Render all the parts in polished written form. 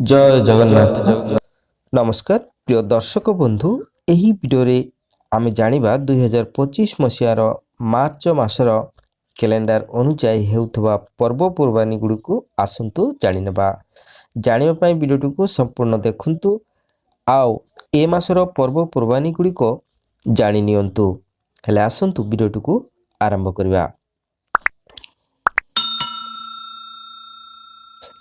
जय जगन्नाथ। नमस्कार प्रिय दर्शक बंधु, यही वीडियो आम जानिबा 2025 मसीहार मार्च मासर कैलेंडर अनुଯାୟୀ हेउथबा पर्वपर्वाणी गुड़िक आसंतु जानिनेबा। जानिबा पई वीडियो को संपूर्ण देखंतु आउ ए मासर पर्वपर्वाणी गुड़िक जानि नियंतु। हेले आसंतु वीडियो को आरंभ करिबा।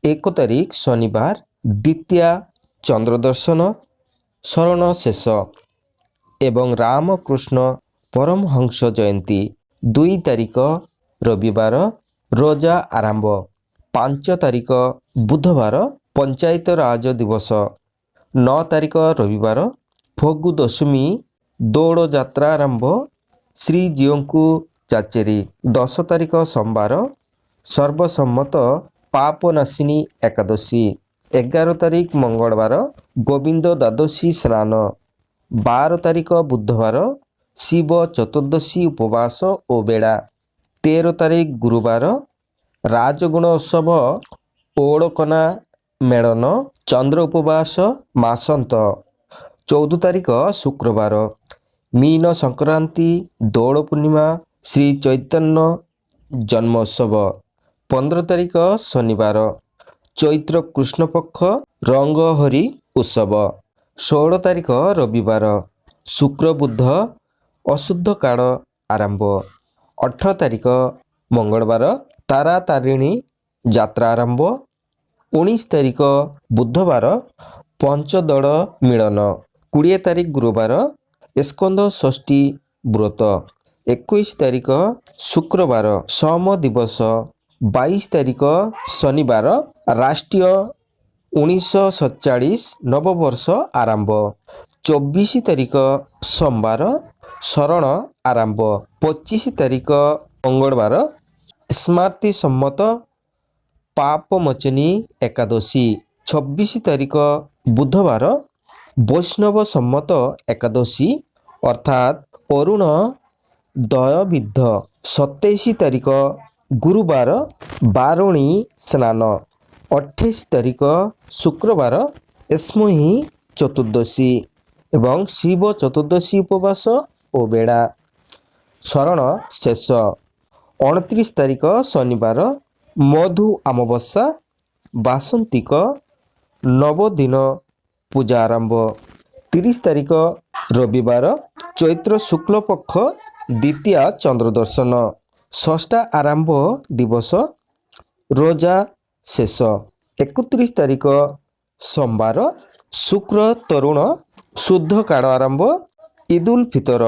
1 तारिख शनिवार, द्वितीया चंद्रदर्शन, शरण शेष एवं रामकृष्ण परमहंस जयंती। 2 तारिख रविवार, रोजा आरंभ। 5 तारिख बुधवार, पंचायत राज दिवस। 9 तारिख रविवार, फगु दशमी, दौड़ यात्रा आरंभ, श्रीजीव को चाचेरी। 10 तारिख सोमवार, सर्वसम्मत पापनाशिनी एकादशी। 11 तारिख मंगलवार, गोविंद द्वादशी स्नान। 12 तारिख बुधवार, शिव चतुर्दशी उपवास ओ बेड़ा। 13 तारिख गुरुवार, राजगुण उत्सव ओड़कना मेलन, चंद्र उपवास मासंत। 14 तारिख शुक्रवार, मीन संक्रांति, दौड़ पूर्णिमा, श्री चैतन्य जन्मोत्सव। 15 तारिख शनिवार, चैत्र कृष्ण पक्ष रंगहरी उत्सव। 16 तारिख रविवार, शुक्र बुध अशुद्ध काल आरंभ। 18 तारिख मंगलवार, तारा तारिणी यात्रा आरंभ। 19 तारिख बुधवार, पंचदड़ मिलन। 20 तारिख गुरुवार, स्कंद षष्ठी व्रत। 21 तारिख शुक्रवार, सोम दिवस। 22 तारिख शनिवार, राष्ट्रीय 1947 नववर्ष आरंभ। 24 तारिख सोमवार, शरण आरंभ। 25 तारिख मंगलवार, स्मृति सम्मत पापमोचनी एकादशी। 26 तारिख बुधवार, वैष्णव सम्मत एकादशी अर्थात अरुण दयविद्ध। 27 तारिख गुरुवार, बारुणी स्नान। 28 तारिख शुक्रवार, स्मही चतुर्दशी एवं शिव चतुर्दशी उपवास ओ बेड़ा। शरण शेष। 29 तारिख शनिवार, मधु अमावस्या बासंतिक नवदिन पूजा आरंभ। 30 तारिख रविवार, चैत्र शुक्ल पक्ष द्वितीया चंद्रदर्शन, षष्ठा आरंभ दिवस, रोजा शेष। 31 तारिख सोमवार, शुक्र तरुण शुद्ध काल आरंभ, ईद उल फितर।